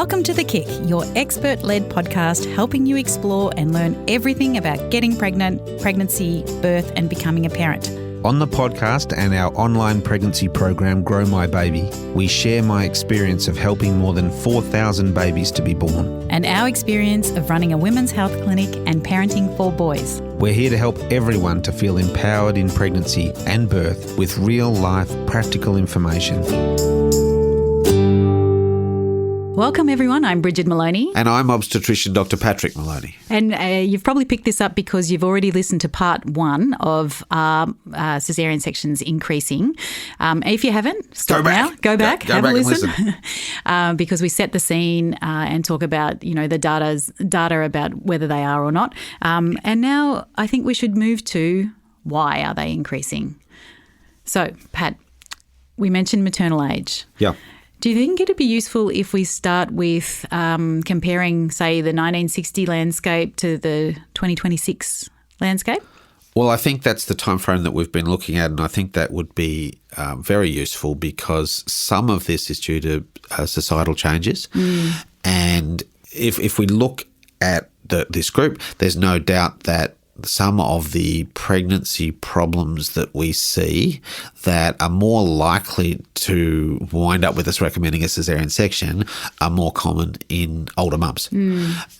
Welcome to The Kick, your expert-led podcast helping you explore and learn everything about getting pregnant, pregnancy, birth and becoming a parent. On the podcast and our online pregnancy program, Grow My Baby, we share my experience of helping more than 4,000 babies to be born. And our experience of running a women's health clinic and parenting 4 boys. We're here to help everyone to feel empowered in pregnancy and birth with real-life practical information. Welcome everyone, I'm Brigid Maloney. And I'm obstetrician Dr. Patrick Maloney. And you've probably picked this up because you've already listened to part 1 of caesarean sections increasing. If you haven't, stop now. Go back, have a listen. Because we set the scene and talk about, the data about whether they are or not. And now I think we should move to why are they increasing? So, Pat, we mentioned maternal age. Yeah. Do you think it'd be useful if we start with comparing, say, the 1960 landscape to the 2026 landscape? Well, I think that's the time frame that we've been looking at, and I think that would be very useful because some of this is due to societal changes. And if we look at this group, there's no doubt that some of the pregnancy problems that we see that are more likely to wind up with us recommending a caesarean section are more common in older mums.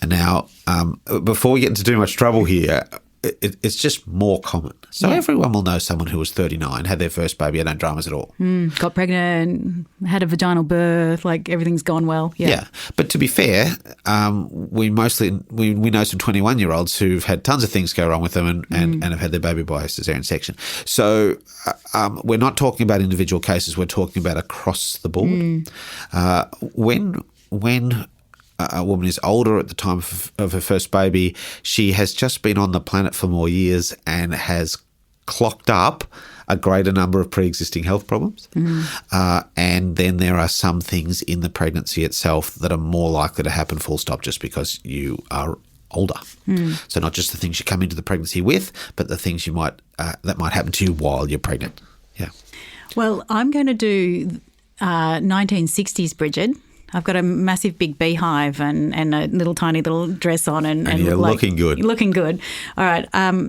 Now, before we get into too much trouble here, it's just more common. So everyone will know someone who was 39, had their first baby, and no dramas at all. Got pregnant, had a vaginal birth, like everything's gone well. Yeah. But to be fair, we know some 21-year-olds who've had tons of things go wrong with them and have had their baby by a caesarean section. So we're not talking about individual cases. We're talking about across the board. When a woman is older at the time of her first baby, she has just been on the planet for more years and has clocked up a greater number of pre-existing health problems. And then there are some things in the pregnancy itself that are more likely to happen full stop just because you are older. So not just the things you come into the pregnancy with, but the things you might that might happen to you while you're pregnant. Yeah. Well, I'm going to do 1960s, Brigid. I've got a massive big beehive and a tiny little dress on and you're looking good. Looking good. All right.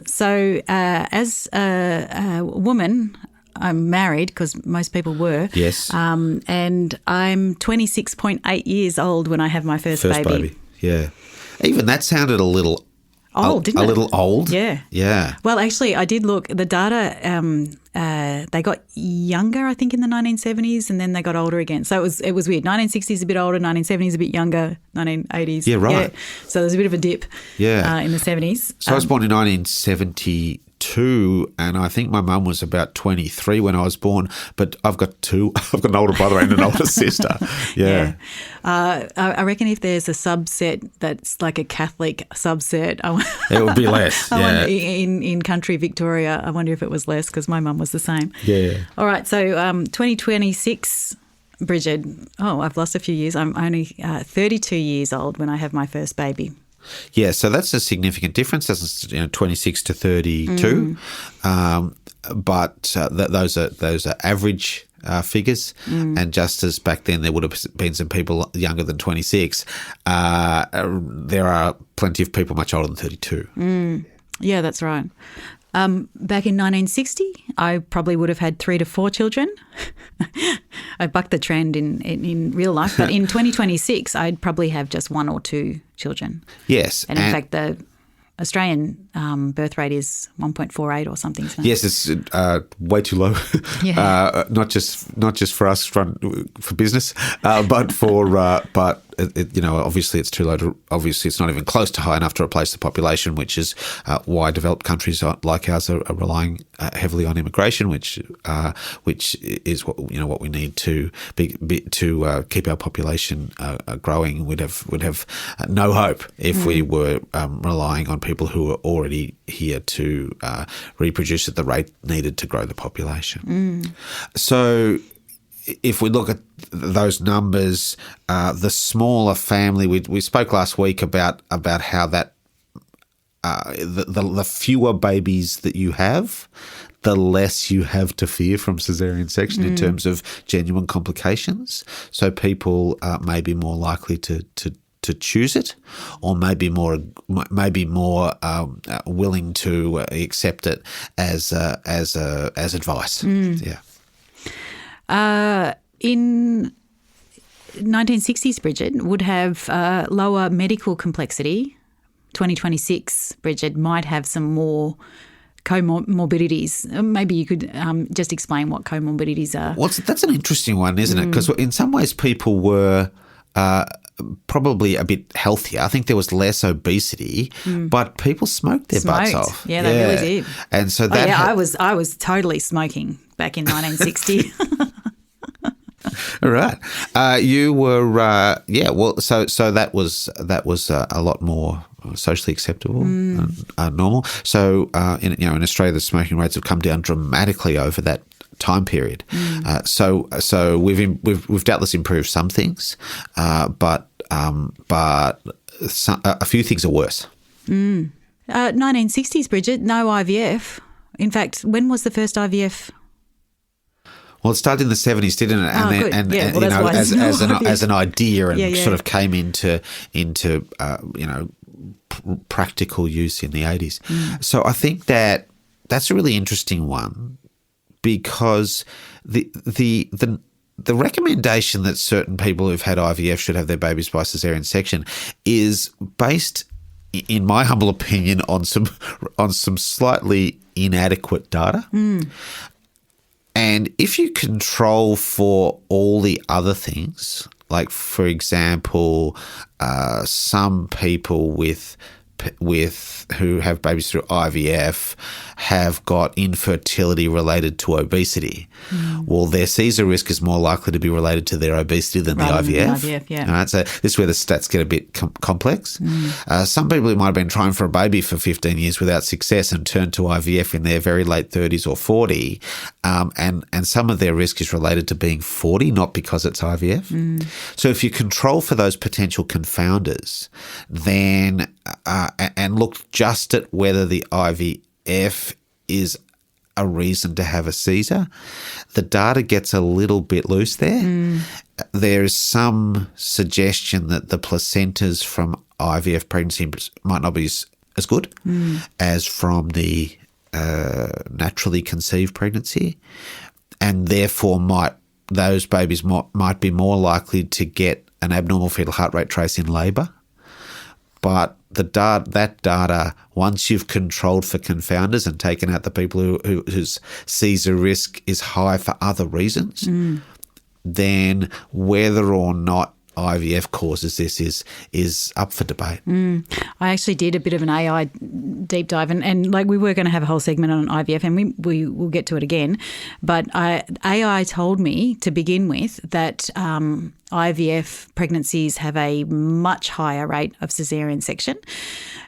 So as a woman, I'm married because most people were. Yes. And I'm 26.8 years old when I have my first baby. Yeah. Even that sounded a little old, didn't it? A little old. Yeah. Yeah. Well, actually, I did look. The data, they got younger, I think, in the 1970s, and then they got older again. So it was weird. 1960s a bit older, 1970s a bit younger, 1980s. Yeah, right. Yeah. So there's a bit of a dip in the 70s. So I was born in 1972, and I think my mum was about 23 when I was born, but I've got an older brother and an older sister. Yeah. I reckon if there's a subset that's like a Catholic subset, it would be less. Wonder, in country Victoria, I wonder if it was less because my mum was the same. Yeah. All right, so 2026, Brigid. Oh, I've lost a few years. I'm only 32 years old when I have my first baby. Yeah, so that's a significant difference. That's 26 to 32, but those are average figures. And just as back then there would have been some people younger than 26, there are plenty of people much older than 32. Yeah, that's right. Back in 1960, I probably would have had 3 to 4 children. I bucked the trend in real life. But in 2026, I'd probably have just 1 or 2 children. Yes. And in fact, the Australian birth rate is 1.48 or something. So. Yes, it's way too low. Yeah. Not just for us for business, but for obviously it's too low. Obviously, it's not even close to high enough to replace the population, which is why developed countries like ours are relying heavily on immigration, which is what we need to keep our population growing. We'd have no hope if we were relying on people who are already here to reproduce at the rate needed to grow the population. So if we look at those numbers, the smaller family, we spoke last week about how that the fewer babies that you have, the less you have to fear from caesarean section in terms of genuine complications. So people may be more likely to choose it, or maybe more willing to accept it as advice. Yeah. In 1960s, Brigid would have lower medical complexity. 2026, Brigid might have some more comorbidities. Maybe you could just explain what comorbidities are. Well, that's an interesting one, isn't it? Because in some ways people were probably a bit healthier. I think there was less obesity, but people smoked their butts off. Yeah, they really did. And so that I was totally smoking back in 1960. All right. You were well, so that was a lot more socially acceptable and normal. So in Australia, the smoking rates have come down dramatically over that time period. So we've doubtless improved some things, but a few things are worse. 1960s, Brigid, no IVF. In fact, when was the first IVF? Well, it started in the 70s, didn't it? And as an idea, and sort of came into practical use in the 80s. So I think that's a really interesting one, because the recommendation that certain people who've had IVF should have their babies by caesarean section is based, in my humble opinion, on some slightly inadequate data. And if you control for all the other things, like, for example, some people with who have babies through IVF have got infertility related to obesity. Well, their Caesar risk is more likely to be related to their obesity than the IVF. Yeah. All right, so this is where the stats get a bit complex. Some people who might have been trying for a baby for 15 years without success and turned to IVF in their very late 30s or 40, and some of their risk is related to being 40, not because it's IVF. So if you control for those potential confounders, then and look just at whether the IVF is a reason to have a Caesar, the data gets a little bit loose there. There is some suggestion that the placentas from IVF pregnancy might not be as good as from the naturally conceived pregnancy, and therefore those babies might be more likely to get an abnormal fetal heart rate trace in labour. But that data, once you've controlled for confounders and taken out the people whose Caesar risk is high for other reasons, then whether or not IVF causes this is up for debate. I actually did a bit of an AI deep dive, and like we were going to have a whole segment on IVF, and we will get to it again. But AI told me to begin with that IVF pregnancies have a much higher rate of caesarean section.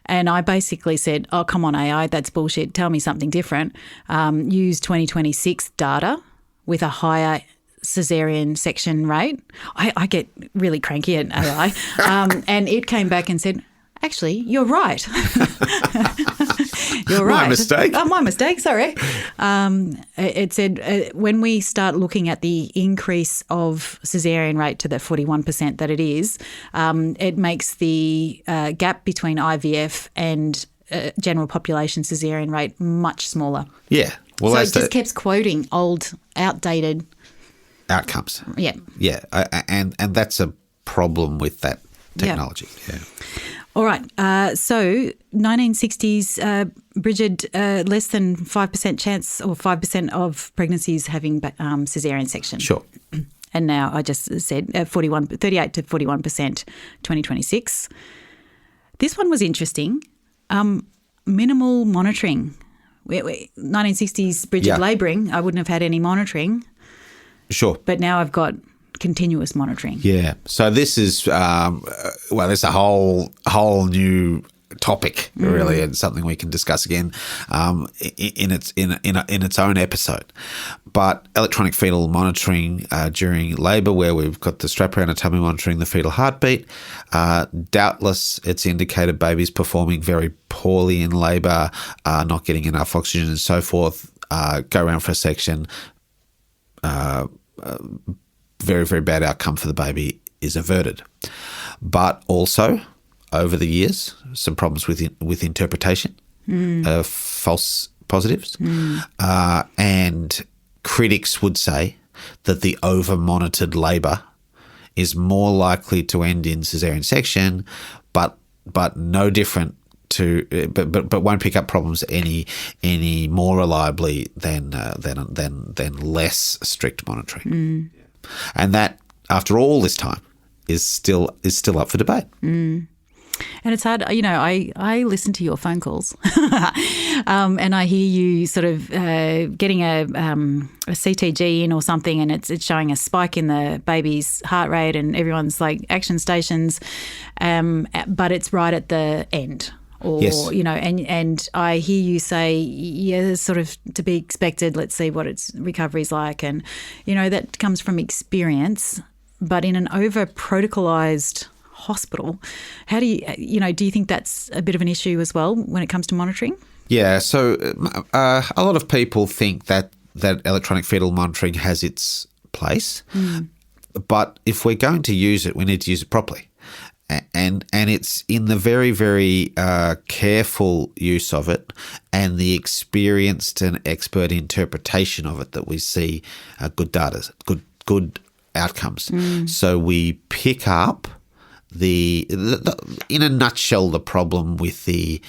And I basically said, oh, come on, AI, that's bullshit. Tell me something different. Use 2026 data with a higher caesarean section rate. I get really cranky at AI. And it came back and said, actually, you're right. You're right. My mistake. Oh, my mistake, sorry. It said when we start looking at the increase of caesarean rate to the 41% that it is, it makes the gap between IVF and general population caesarean rate much smaller. Yeah. Well, so it just keeps quoting old, outdated outcomes. Yeah. Yeah. And that's a problem with that technology. Yeah. All right. So 1960s, Brigid, less than 5% chance or 5% of pregnancies having caesarean section. Sure. And now I just said 38 to 41%, 2026. This one was interesting. Minimal monitoring. 1960s Brigid labouring, I wouldn't have had any monitoring. Sure. But now I've got continuous monitoring. Yeah. So this is there's a whole new topic really, and something we can discuss again in its own episode. But electronic fetal monitoring during labour, where we've got the strap around a tummy monitoring the fetal heartbeat, doubtless it's indicated babies performing very poorly in labour, not getting enough oxygen and so forth. go around for a section, very, very bad outcome for the baby is averted. But also, over the years, some problems with interpretation of false positives. And critics would say that the over-monitored labour is more likely to end in caesarean section, but no different to but won't pick up problems any more reliably than less strict monitoring. And that, after all this time, is still up for debate. And it's hard, I listen to your phone calls and I hear you sort of getting a CTG in or something, and it's showing a spike in the baby's heart rate, and everyone's like action stations, but it's right at the end. Or, yes. And I hear you say, yeah, sort of to be expected, let's see what its recovery's like. And, that comes from experience, but in an over-protocolized hospital, how do you think that's a bit of an issue as well when it comes to monitoring? Yeah, so a lot of people think that electronic fetal monitoring has its place, but if we're going to use it, we need to use it properly. And it's in the very, very careful use of it and the experienced and expert interpretation of it that we see good data, good outcomes. So we pick up in a nutshell, the problem with the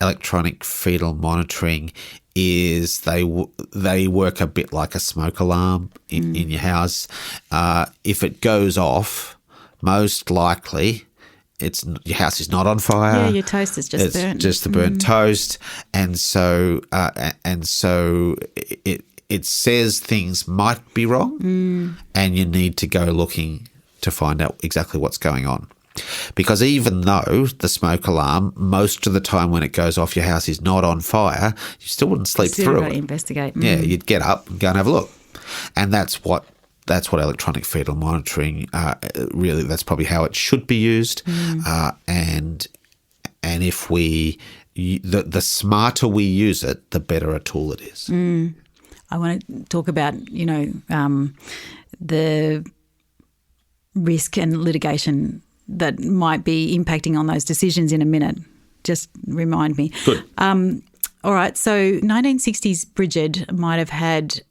electronic fetal monitoring is they work a bit like a smoke alarm in your house. If it goes off, most likely your house is not on fire. Yeah, your toast is just burnt. It's just the burnt toast, and so it says things might be wrong, and you need to go looking to find out exactly what's going on. Because even though the smoke alarm, most of the time when it goes off, your house is not on fire, you still wouldn't sleep through it. Investigate. Yeah, you'd get up and go and have a look, and that's what electronic fetal monitoring really. That's probably how it should be used, and if the smarter we use it, the better a tool it is. I want to talk about the risk and litigation that might be impacting on those decisions in a minute. Just remind me. Good. All right. So 1960s Brigid might have had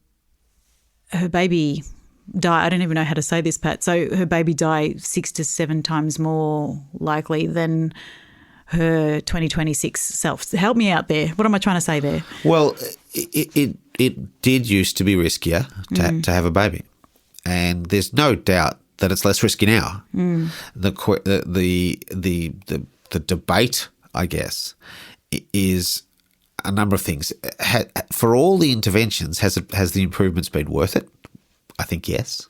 her baby die. I don't even know how to say this, Pat. So her baby die 6 to 7 times more likely than her 2026 self. Help me out there. What am I trying to say there? Well, it did used to be riskier to have a baby, and there's no doubt that it's less risky now. The debate, I guess, is a number of things. For all the interventions, has the improvements been worth it? I think yes.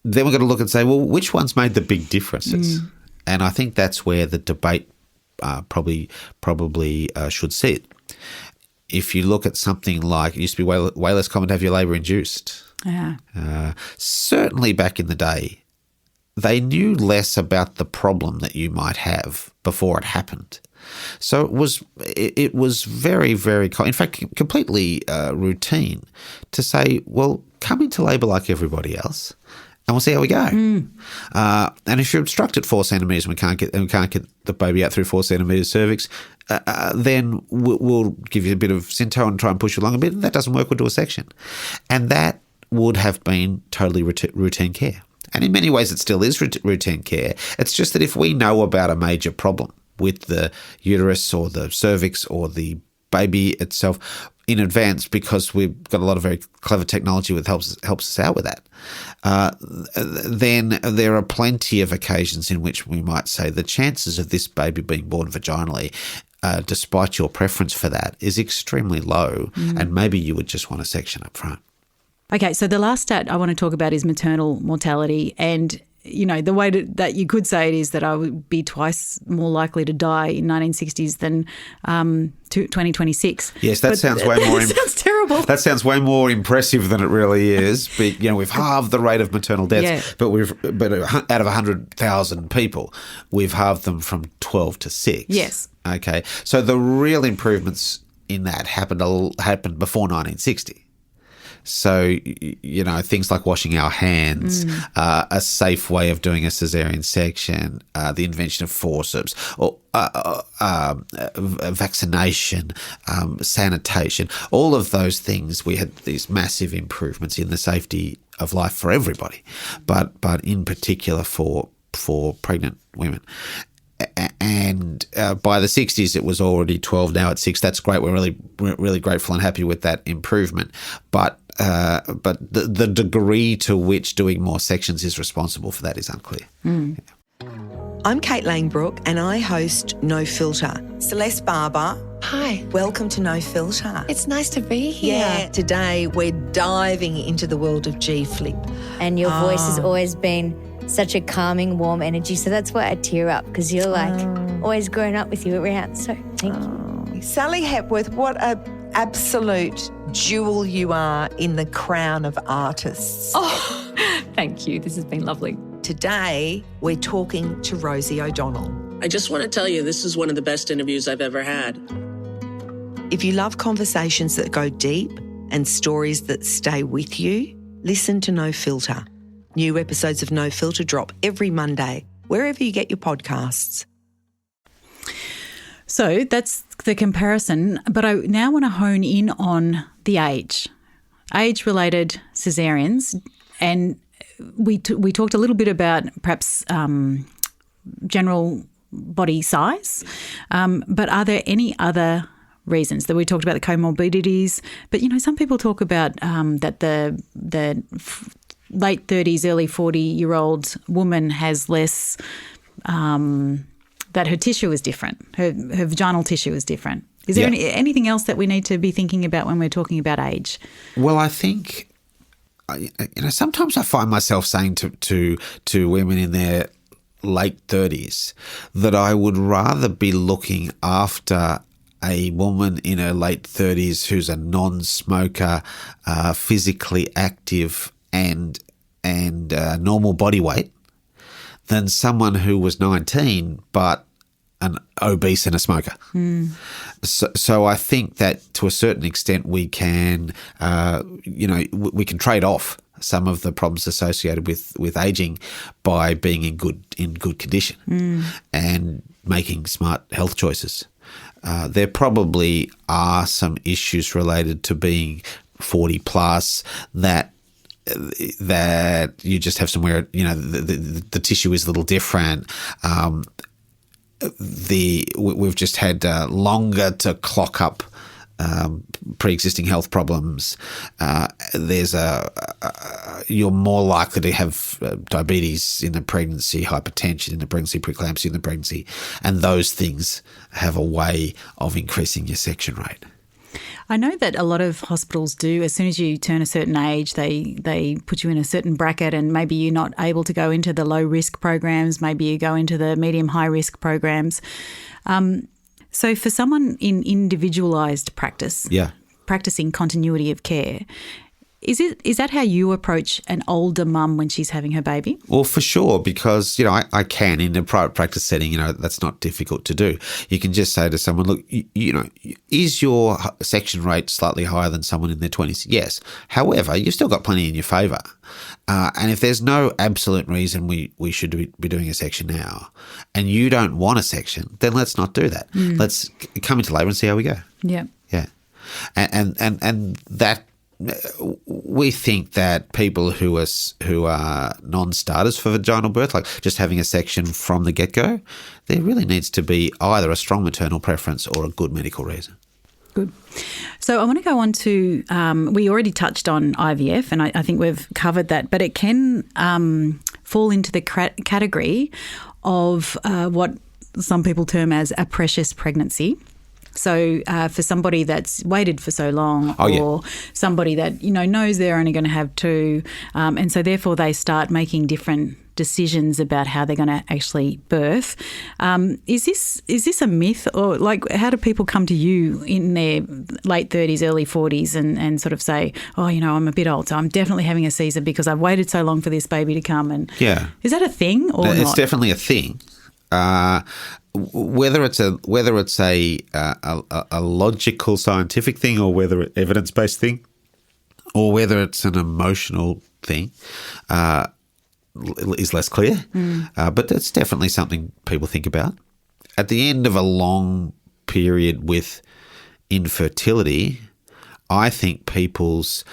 Then we've got to look and say, well, which ones made the big differences? And I think that's where the debate probably should sit. If you look at something like, it used to be way less common to have your labour induced. Yeah. Certainly back in the day, they knew less about the problem that you might have before it happened. So it was very, very, in fact, completely routine to say, well, come into labour like everybody else, and we'll see how we go. And if you're obstructed 4 centimetres and we can't get the baby out through 4 centimetres cervix, then we'll give you a bit of Synto and try and push you along a bit. If that doesn't work, we'll do a section, and that would have been totally routine care. And in many ways it still is routine care. It's just that if we know about a major problem with the uterus or the cervix or the baby itself in advance, because we've got a lot of very clever technology that helps us out with that, then there are plenty of occasions in which we might say the chances of this baby being born vaginally, despite your preference for that, is extremely low, and maybe you would just want a section up front. Okay, so the last stat I want to talk about is maternal mortality, and the way that you could say it is that I would be twice more likely to die in 1960s than 2026. Yes, that sounds way more. Sounds terrible. That sounds way more impressive than it really is. But, we've halved the rate of maternal deaths, but out of 100,000 people, we've halved them from 12 to 6. Yes. Okay, so the real improvements in that happened before 1960. So, things like washing our hands, a safe way of doing a caesarean section, the invention of forceps, or vaccination, sanitation, all of those things, we had these massive improvements in the safety of life for everybody, but in particular for pregnant women. And by the 60s, it was already 12. Now it's 6. That's great. We're really grateful and happy with that improvement. But the degree to which doing more sections is responsible for that is unclear. Mm. Yeah. I'm Kate Langbrook and I host No Filter. Celeste Barber. Hi. Welcome to No Filter. It's nice to be here. Yeah, today we're diving into the world of G-Flip. And your voice has always been such a calming, warm energy. So that's why I tear up, because you're always growing up with you around. So thank you. Sally Hepworth, what a absolute jewel you are in the crown of artists. Oh, thank you. This has been lovely. Today, we're talking to Rosie O'Donnell. I just want to tell you, this is one of the best interviews I've ever had. If you love conversations that go deep and stories that stay with you, listen to No Filter. New episodes of No Filter drop every Monday, wherever you get your podcasts. So that's the comparison, but I now want to hone in on the age-related caesareans, and we talked a little bit about perhaps general body size, but are there any other reasons? That we talked about the comorbidities, but some people talk about that the late 30s, early 40-year-old woman has less, that her tissue is different, her vaginal tissue is different. Is there anything else that we need to be thinking about when we're talking about age? Well, I think, sometimes I find myself saying to women in their late 30s that I would rather be looking after a woman in her late 30s who's a non-smoker, physically active and normal body weight than someone who was 19 but an obese and a smoker. Mm. So I think that to a certain extent we can, we can trade off some of the problems associated with aging by being in good condition and making smart health choices. There probably are some issues related to being 40 plus that you just have somewhere, the tissue is a little different. We've just had longer to clock up pre-existing health problems. You're more likely to have diabetes in the pregnancy, hypertension in the pregnancy, preeclampsia in the pregnancy, and those things have a way of increasing your section rate. I know that a lot of hospitals do. As soon as you turn a certain age, they put you in a certain bracket, and maybe you're not able to go into the low-risk programs. Maybe you go into the medium-high-risk programs. So for someone in individualised practice, practising continuity of care, is that how you approach an older mum when she's having her baby? Well, for sure, because, I can in a private practice setting, that's not difficult to do. You can just say to someone, look, is your section rate slightly higher than someone in their 20s? Yes. However, you've still got plenty in your favour. And if there's no absolute reason we should be doing a section now and you don't want a section, then let's not do that. Let's come into labour and see how we go. Yeah. Yeah. And that, we think that people who are non-starters for vaginal birth, like just having a section from the get-go, there really needs to be either a strong maternal preference or a good medical reason. Good. So I want to go on to, we already touched on IVF, and I think we've covered that, but it can fall into the category of what some people term as a precious pregnancy. So for somebody that's waited for so long, somebody that knows they're only going to have two, and so therefore they start making different decisions about how they're going to actually birth. Is this a myth, or how do people come to you in their late 30s, early 40s and sort of say, I'm a bit old, so I'm definitely having a Caesar because I've waited so long for this baby to come? And is that a thing or not? It's definitely a thing. whether it's a logical scientific thing, or whether it's evidence-based thing, or whether it's an emotional thing, is less clear. But that's definitely something people think about. At the end of a long period with infertility, I think people's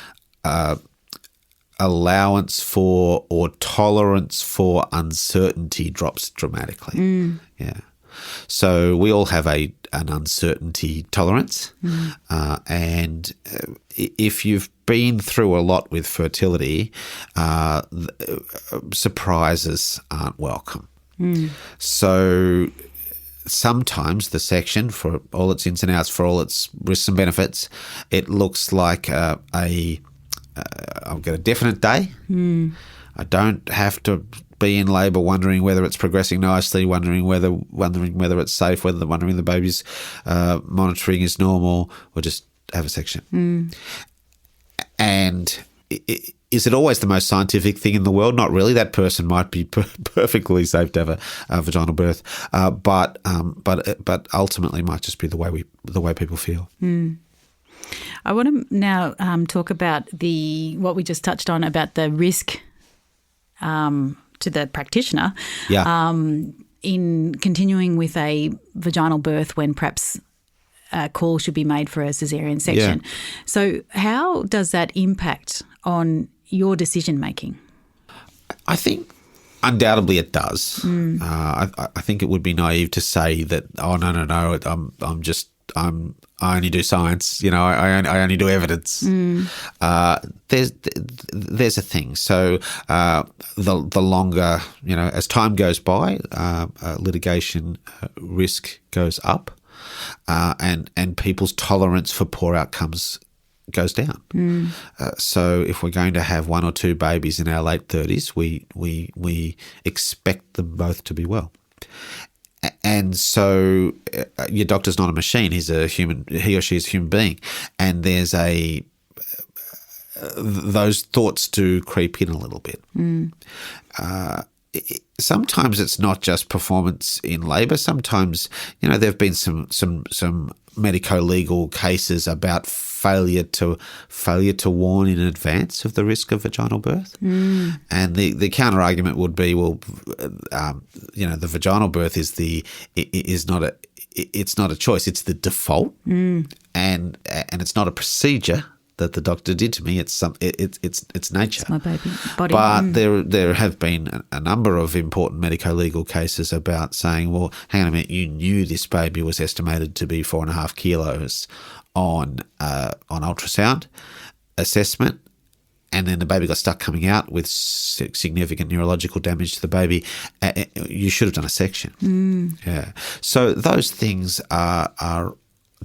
allowance for or tolerance for uncertainty drops dramatically. Yeah. So we all have an uncertainty tolerance, and if you've been through a lot with fertility, surprises aren't welcome. So sometimes the section, for all its ins and outs, for all its risks and benefits, it looks like I've got a definite day. I don't have to be in labour wondering whether it's progressing nicely, wondering whether it's safe, wondering the baby's monitoring is normal, or just have a section. And is it always the most scientific thing in the world? Not really. That person might be perfectly safe to have a vaginal birth, but ultimately might just be the way people feel. I want to now talk about what we just touched on about the risk to the practitioner in continuing with a vaginal birth when perhaps a call should be made for a caesarean section. So how does that impact on your decision making? I think undoubtedly it does. I think it would be naive to say that, oh, no, I only do science, I only do evidence. There's a thing. So the longer, as time goes by, litigation risk goes up, and people's tolerance for poor outcomes goes down. So if we're going to have one or two babies in our late 30s, we expect them both to be well. And so your doctor's not a machine. He or she is a human being. And there's those thoughts do creep in a little bit. Sometimes it's not just performance in labour. Sometimes, there have been some medico-legal cases about failure to warn in advance of the risk of vaginal birth. And the counter argument would be, well, the vaginal birth is not a choice. It's the default, and it's not a procedure that the doctor did to me. It's nature. It's my baby body. But there have been a number of important medico-legal cases about saying, well, hang on a minute, you knew this baby was estimated to be 4.5 kilos on ultrasound assessment, and then the baby got stuck coming out with significant neurological damage to the baby. You should have done a section. Yeah. So those things are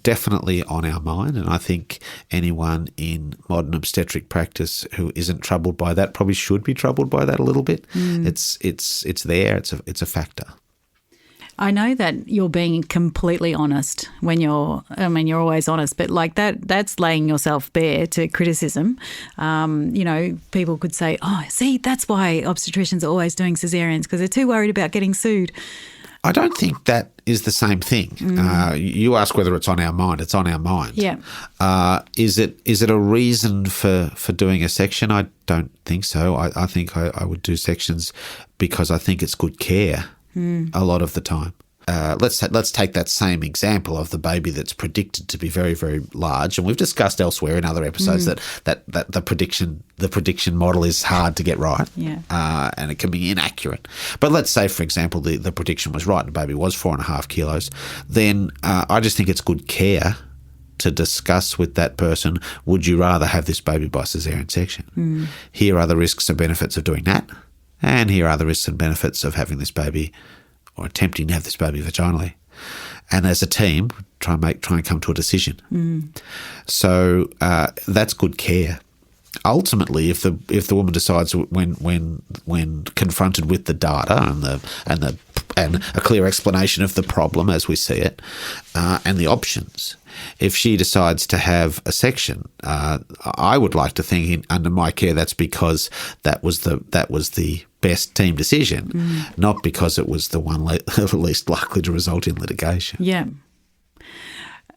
definitely on our mind, and I think anyone in modern obstetric practice who isn't troubled by that probably should be troubled by that a little bit. It's there. It's a factor. I know that you're being completely honest when you're always honest, but like that's laying yourself bare to criticism. People could say, oh, see, that's why obstetricians are always doing caesareans, because they're too worried about getting sued. I don't think that is the same thing. You ask whether it's on our mind. It's on our mind. Yeah. Is it a reason for doing a section? I don't think so. I think I would do sections because I think it's good care a lot of the time. Let's take that same example of the baby that's predicted to be very, very large, and we've discussed elsewhere in other episodes that the prediction model is hard to get right, and it can be inaccurate. But let's say, for example, the prediction was right and the baby was 4.5 kilos. Then I just think it's good care to discuss with that person, would you rather have this baby by caesarean section? Here are the risks and benefits of doing that, and here are the risks and benefits of having this baby or attempting to have this baby vaginally. And as a team, try and come to a decision. So that's good care. Ultimately, if the woman decides when confronted with the data and the and a clear explanation of the problem as we see it, and the options. If she decides to have a section, I would like to think under my care that's because that was the best team decision, not because it was the one least likely to result in litigation. Yeah.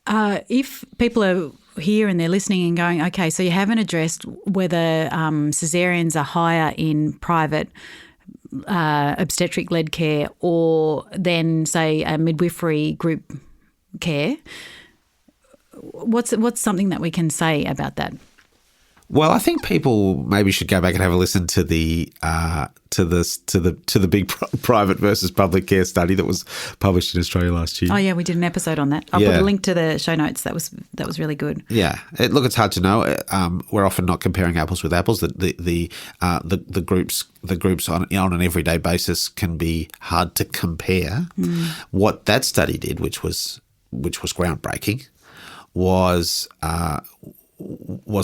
If people are here and they're listening and going, okay, so you haven't addressed whether caesareans are higher in private obstetric-led care or then, say, a midwifery group care. What's something that we can say about that? Well, I think people maybe should go back and have a listen to the big private versus public care study that was published in Australia last year. Oh yeah, we did an episode on that. I'll put a link to the show notes. That was really good. Yeah, look, it's hard to know. We're often not comparing apples with apples. The groups on an everyday basis can be hard to compare. What that study did, which was groundbreaking, was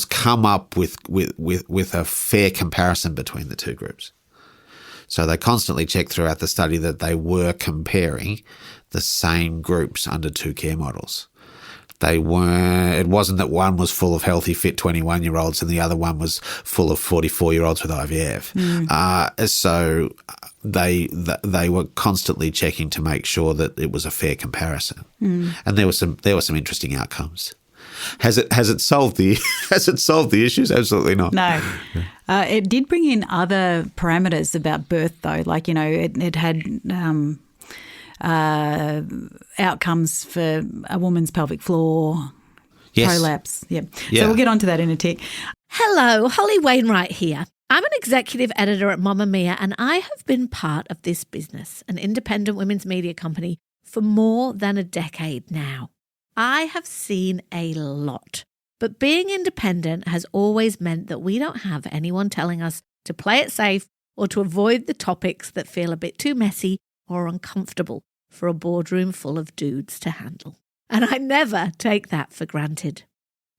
come up with a fair comparison between the two groups. So they constantly checked throughout the study that they were comparing the same groups under two care models. It wasn't that one was full of healthy, fit 21-year-olds and the other one was full of 44-year-olds with IVF. So they were constantly checking to make sure that it was a fair comparison. And there were some interesting outcomes. Has it solved the issues? Absolutely not. No. It did bring in other parameters about birth, though. Like, it had outcomes for a woman's pelvic floor, prolapse. Yeah. So we'll get onto that in a tick. Hello, Holly Wainwright here. I'm an executive editor at Mamma Mia, and I have been part of this business, an independent women's media company, for more than a decade now. I have seen a lot, but being independent has always meant that we don't have anyone telling us to play it safe or to avoid the topics that feel a bit too messy or uncomfortable for a boardroom full of dudes to handle. And I never take that for granted.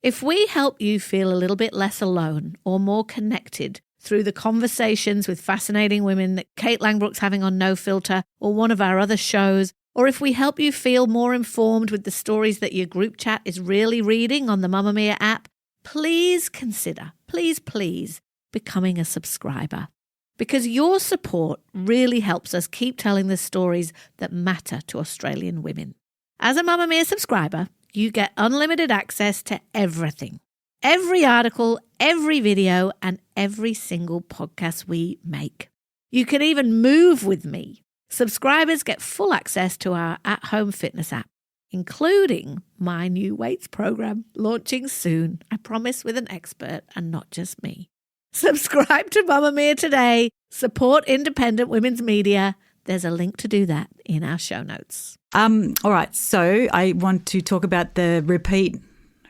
If we help you feel a little bit less alone or more connected through the conversations with fascinating women that Kate Langbrook's having on No Filter or one of our other shows, or if we help you feel more informed with the stories that your group chat is really reading on the Mamma Mia app, please consider, please, becoming a subscriber. Because your support really helps us keep telling the stories that matter to Australian women. As a Mamma Mia subscriber, you get unlimited access to everything. Every article, every video, and every single podcast we make. You can even move with me. Subscribers get full access to our at-home fitness app, including my new weights program launching soon, I promise, with an expert and not just me. Subscribe to Mamma Mia today. Support independent women's media. There's a link to do that in our show notes. All right, so I want to talk about the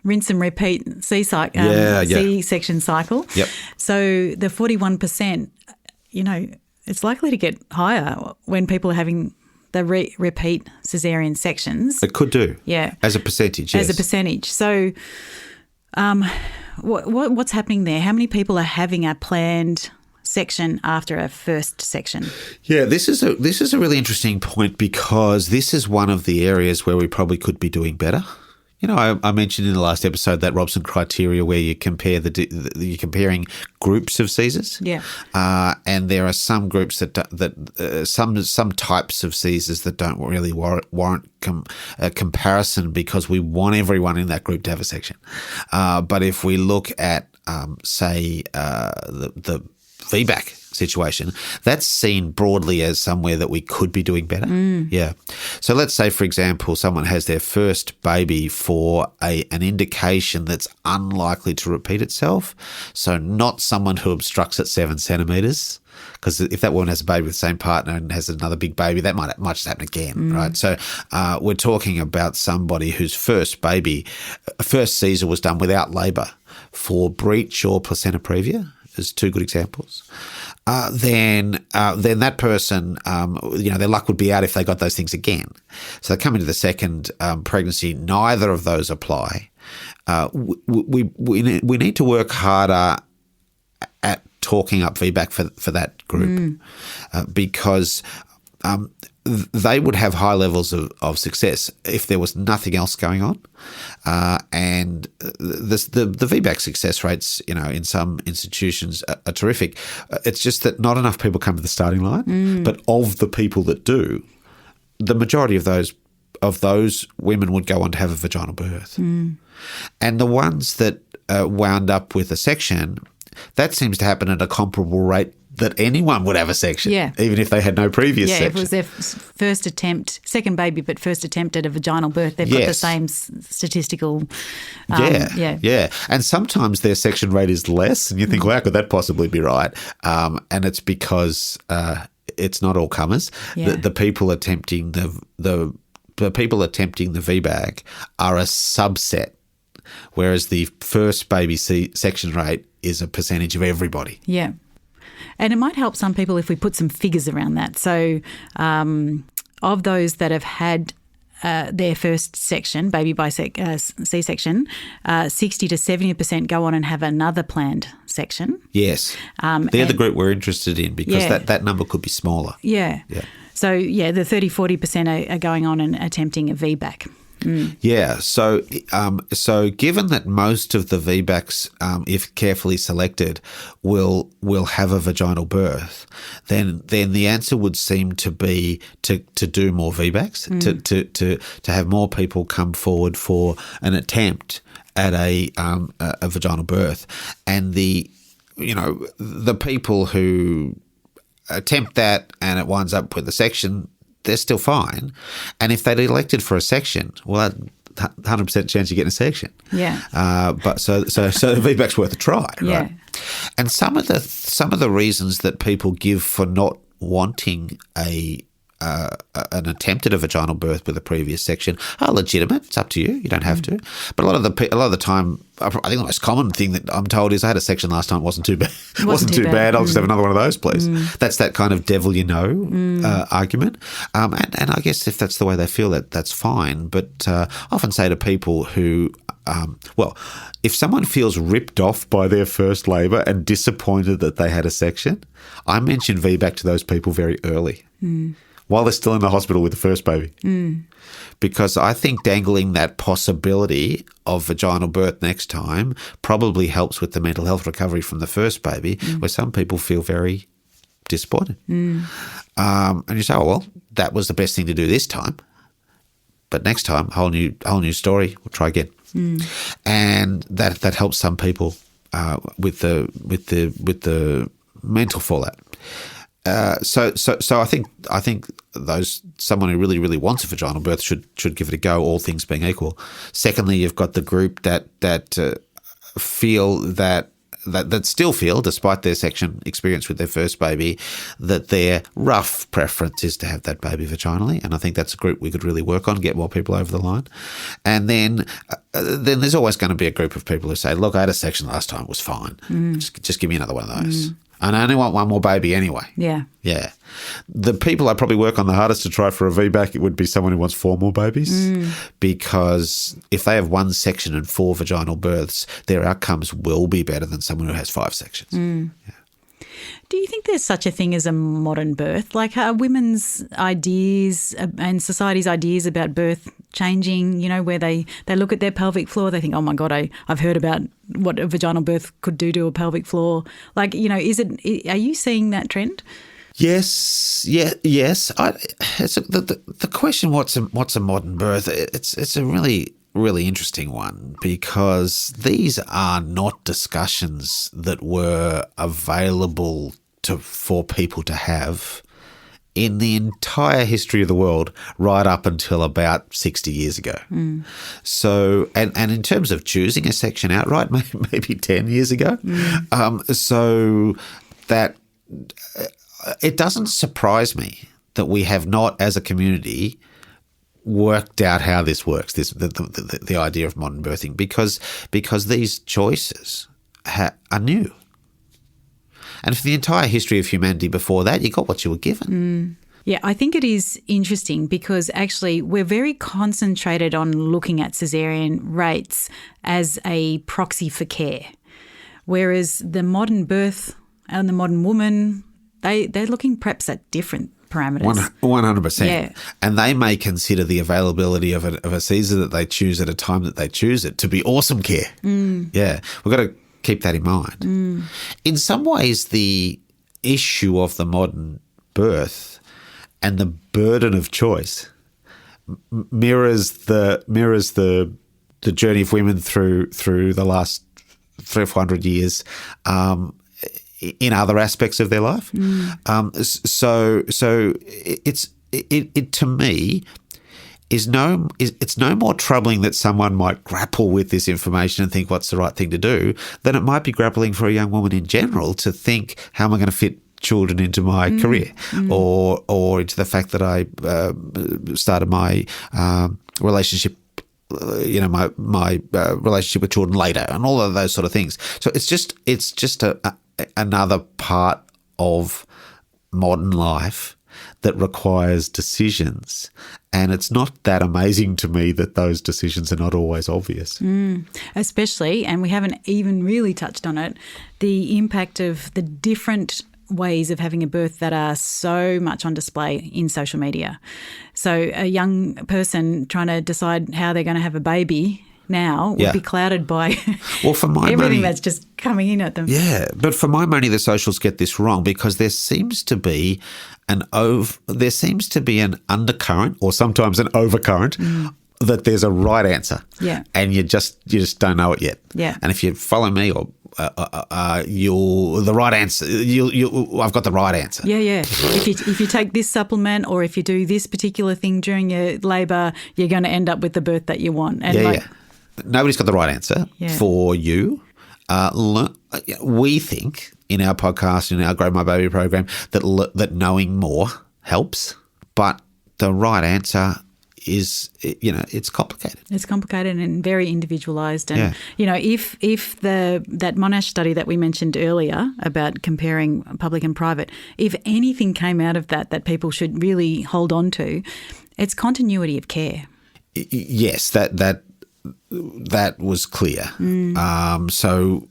rinse and repeat C-section cycle. Yep. So the 41%, it's likely to get higher when people are having the repeat caesarean sections. It could do. Yeah. As a percentage, yes. As a percentage. So what's happening there? How many people are having a planned section after a first section? Yeah, this is a really interesting point because this is one of the areas where we probably could be doing better. I mentioned in the last episode that Robson criteria where you compare you're comparing groups of Caesars. Yeah. And there are some groups some types of Caesars that don't really warrant a comparison because we want everyone in that group to have a section. But if we look at, say, the VBAC situation, that's seen broadly as somewhere that we could be doing better. Yeah. So let's say, for example, someone has their first baby for an indication that's unlikely to repeat itself. So not someone who obstructs at 7 centimetres, because if that woman has a baby with the same partner and has another big baby, that might just happen again, right? So we're talking about somebody whose first Caesar was done without labour for breech or placenta previa. There's two good examples. Then that person, their luck would be out if they got those things again. So they come into the second pregnancy, neither of those apply. We need to work harder at talking up VBAC for that group because they would have high levels of success if there was nothing else going on. And the VBAC success rates, in some institutions are terrific. It's just that not enough people come to the starting line. But of the people that do, the majority of those women would go on to have a vaginal birth. And the ones that wound up with a section, that seems to happen at a comparable rate that anyone would have a section, even if they had no previous section. Yeah, if it was their first attempt, second baby, but first attempt at a vaginal birth, they've got the same statistical. Yeah. And sometimes their section rate is less, and you think, well, how could that possibly be right? And it's because it's not all comers. Yeah. The people attempting the people attempting the VBAC are a subset, whereas the first baby section rate is a percentage of everybody. Yeah. And it might help some people if we put some figures around that. So of those that have had their first section, baby by C-section, 60 to 70% go on and have another planned section. Yes. They're the group we're interested in because that number could be smaller. Yeah. So, the 30-40% are going on and attempting a VBAC. Yeah, so given that most of the VBACs, if carefully selected, will have a vaginal birth, then the answer would seem to be to do more VBACs, to have more people come forward for an attempt at a vaginal birth, and the people who attempt that and it winds up with a section, they're still fine. And if they'd elected for a section, well, 100% chance you get a section. Yeah. But so the VBAC's worth a try, right? Yeah. And some of the reasons that people give for not wanting an attempt at a vaginal birth with a previous section are legitimate. It's up to you. You don't have to. But a lot of the time, I think the most common thing that I'm told is I had a section last time. It wasn't too bad. It wasn't too bad. I'll just have another one of those, please. That's that kind of devil argument. And I guess if that's the way they feel, that's fine. But I often say to people who if someone feels ripped off by their first labour and disappointed that they had a section, I mention VBAC to those people very early. While they're still in the hospital with the first baby. Because I think dangling that possibility of vaginal birth next time probably helps with the mental health recovery from the first baby, where some people feel very disappointed. And you say, that was the best thing to do this time. But next time, whole new story, we'll try again. And that helps some people with the mental fallout. So I think someone who really, really wants a vaginal birth should give it a go, all things being equal. Secondly, you've got the group that still feel, despite their section experience with their first baby, that their rough preference is to have that baby vaginally. And I think that's a group we could really work on, get more people over the line. And then there's always going to be a group of people who say, look, I had a section last time, it was fine. Just give me another one of those. And I only want one more baby anyway. Yeah. The people I probably work on the hardest to try for a VBAC, it would be someone who wants 4 more babies, because if they have 1 section and 4 vaginal births, their outcomes will be better than someone who has 5 sections. Do you think there's such a thing as a modern birth? Like, are women's ideas and society's ideas about birth changing, where they look at their pelvic floor, they think, oh my God, I've heard about what a vaginal birth could do to a pelvic floor. Like, are you seeing that trend? Yes. The question, what's a modern birth? It's a really interesting one, because these are not discussions that were available for people to have in the entire history of the world right up until about 60 years ago. So, and in terms of choosing a section outright, maybe 10 years ago. So that it doesn't surprise me that we have not, as a community, worked out how this works, the idea of modern birthing, because these choices are new. And for the entire history of humanity before that, you got what you were given. Yeah, I think it is interesting because actually we're very concentrated on looking at caesarean rates as a proxy for care, whereas the modern birth and the modern woman, they're looking perhaps at different parameters. 100%. Yeah. And they may consider the availability of a Caesar that they choose at a time that they choose it to be awesome care. Yeah. We've got to keep that in mind. In some ways, the issue of the modern birth and the burden of choice mirrors the journey of women through the last 300 or 400 years in other aspects of their life. So it to me it's no more troubling that someone might grapple with this information and think what's the right thing to do than it might be grappling for a young woman in general to think, how am I going to fit children into my career, or into the fact that I started my relationship, my relationship with children later, and all of those sort of things. So it's just another part of modern life that requires decisions, and it's not that amazing to me that those decisions are not always obvious. Especially, and we haven't even really touched on it, the impact of the different ways of having a birth that are so much on display in social media. So a young person trying to decide how they're going to have a baby now would be clouded by for my everything money, that's just coming in at them. Yeah, but for my money, the socials get this wrong because there seems to be an undercurrent or sometimes an overcurrent that there's a right answer. Yeah, and you just don't know it yet. Yeah, and if you follow me or you'll the right answer. I've got the right answer. Yeah. If you take this supplement or if you do this particular thing during your labour, you're going to end up with the birth that you want. And nobody's got the right answer for you. We think in our podcast, in our Grow My Baby program, that knowing more helps, but the right answer is, it's complicated. It's complicated and very individualised. And, if that Monash study that we mentioned earlier about comparing public and private, if anything came out of that people should really hold on to, it's continuity of care. Yes, that was clear. So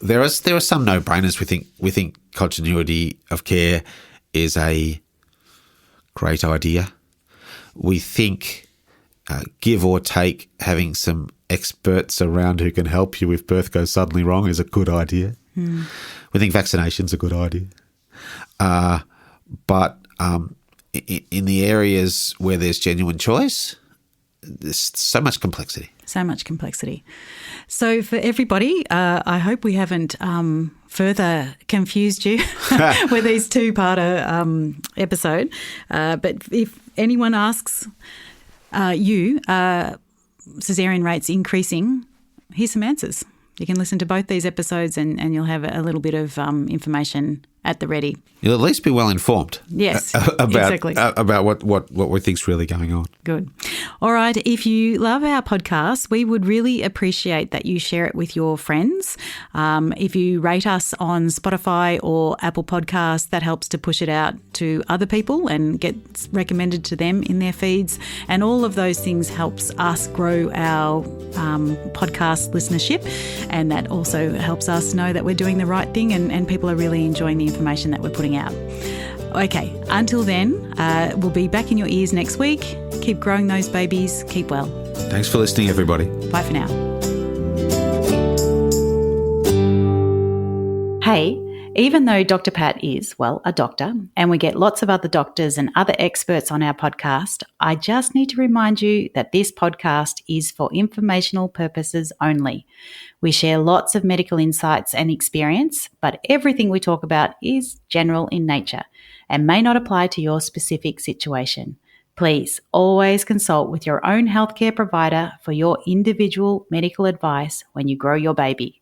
there are some no-brainers. We think continuity of care is a great idea. We think, give or take, having some experts around who can help you if birth goes suddenly wrong is a good idea. We think vaccination's a good idea. But in the areas where there's genuine choice, there's so much complexity. So for everybody, I hope we haven't further confused you with these two-parter episode. But if anyone asks caesarean rates increasing, here's some answers. You can listen to both these episodes and you'll have a little bit of information at the ready. You'll at least be well informed. Yes, exactly. About what we think's really going on. Good. All right. If you love our podcast, we would really appreciate that you share it with your friends. If you rate us on Spotify or Apple Podcasts, that helps to push it out to other people and gets recommended to them in their feeds. And all of those things helps us grow our podcast listenership. And that also helps us know that we're doing the right thing and people are really enjoying the information that we're putting out. Okay, until then, we'll be back in your ears next week. Keep growing those babies. Keep well. Thanks for listening, everybody. Bye for now. Hey, even though Dr. Pat is, well, a doctor, and we get lots of other doctors and other experts on our podcast, I just need to remind you that this podcast is for informational purposes only. We share lots of medical insights and experience, but everything we talk about is general in nature and may not apply to your specific situation. Please always consult with your own healthcare provider for your individual medical advice when you grow your baby.